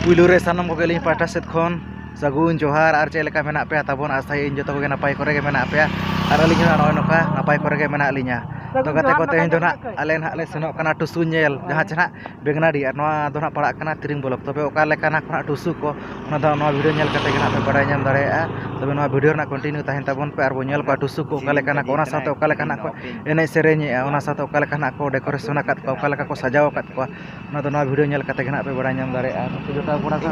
पुलू रे सानम को गेलिं पाटा सेद खन सागुन जोहार आर चे लेका मेना पे ताबोन आसाय इन जतो को नापाय करे गे मेना पे आर अलिंग नय नोका नापाय करे गे मेना लिnya तो गाते को तेहन जो ना आले ना ले सेनोक kana टुसु नेल जहां चना बेगनाडी आर नोआ दो ना पड़ा kana तिरिंग ब्लॉक तबे ओका लेकाना खना टुसु को ओना दो नोआ वीडियो नेल कते गना पे बडाय नाम दाड़ेया तबे नोआ वीडियो ना कंटिन्यू ताहेन ताबोन पे आर बो नेल को टुसु को ओका लेकाना को ओना साथे ओका लेकाना को एने सेरेñेआ ओना साथे ओका लेकाना को डेकोरेशन आकात को ओका लेका को सजाव आकात को ओना दो नोआ वीडियो नेल कते गना पे बडाय नाम दाड़ेया तो जोटा बड़ा का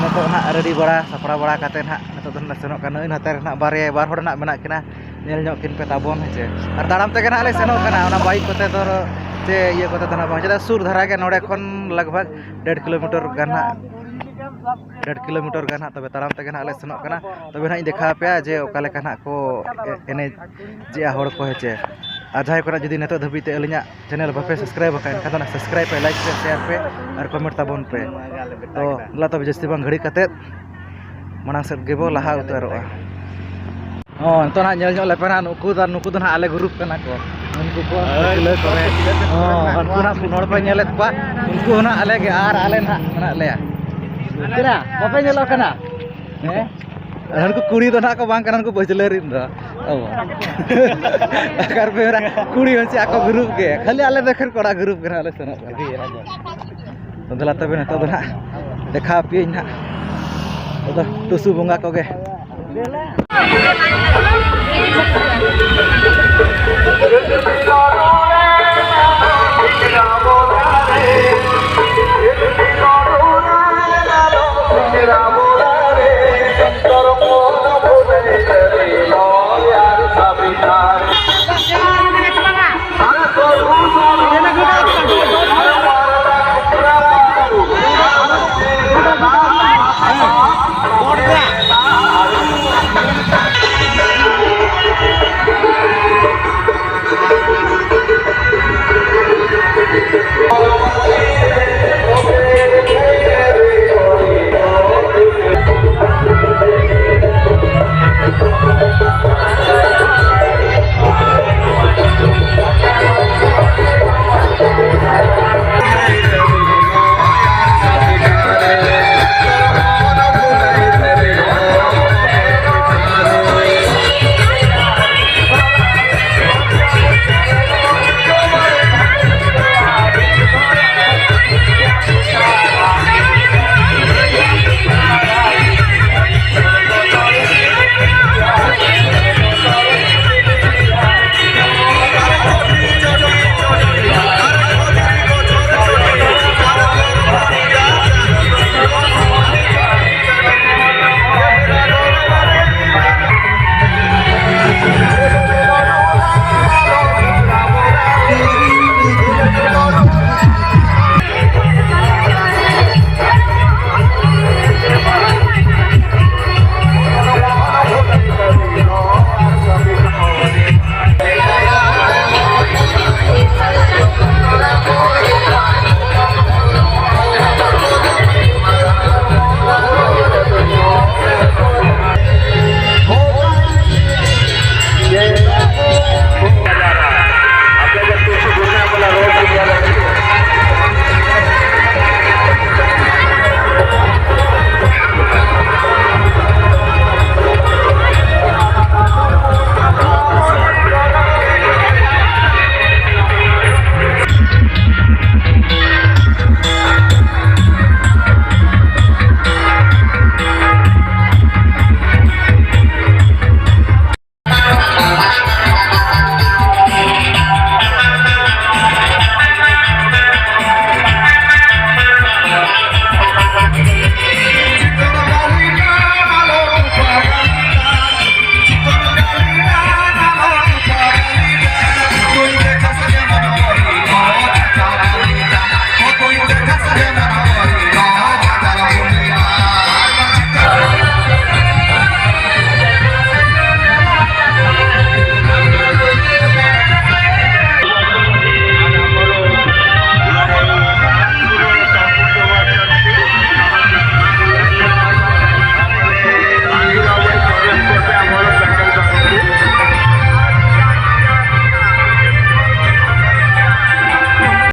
नतो ना रेडी बड़ा सपड़ा बड़ा कते ना नतो दो ना सेनोक kana इन हाते ना बारे बार हड़ ना मेना किना नेल ñok किन पे ताबोन हेचे आर ताड़ाम ते गना ले सेनोक kana ओना बाइक कोते तो जे ये कोते तो ना बां चदा सुर धारा के नोडे खन लगभग 1.5 किलोमीटर गाना 1.5 किलोमीटर गाना तबे ताड़ाम ते गना ले सेनोक kana तबे ना देखा पे जे ओका लेका ना को एने जे हड़ को हेचे आजाय को जदी नतो धबीते अलिया चैनल बापे सब्सक्राइब का एनखा ना सब्सक्राइब पे लाइक पे शेयर पे और कमेंट ताबोन पे तो ला तबे जस्ती बां घड़ी कते मानang सेट गेबो लाहा उतारोआ तो ना नेल ñok लेपेना नुकु दो ना आले ग्रुप कना को उनको को ले करे उनको ना पुनोड़ पे नेलेत पा उनको ना आले के आर आले ना मना ले तेरा बापे नेलो कना हे उनको कुड़ी दो ना को बांग कना उनको बजले रिन दो अगर बेरा कुड़ी हंसी आको ग्रुप के खाली आले देखर कोड़ा ग्रुप कना आले सना तो दला तबे ना तो ना देखा पे ना तो टुसु बंगा को गे Dela.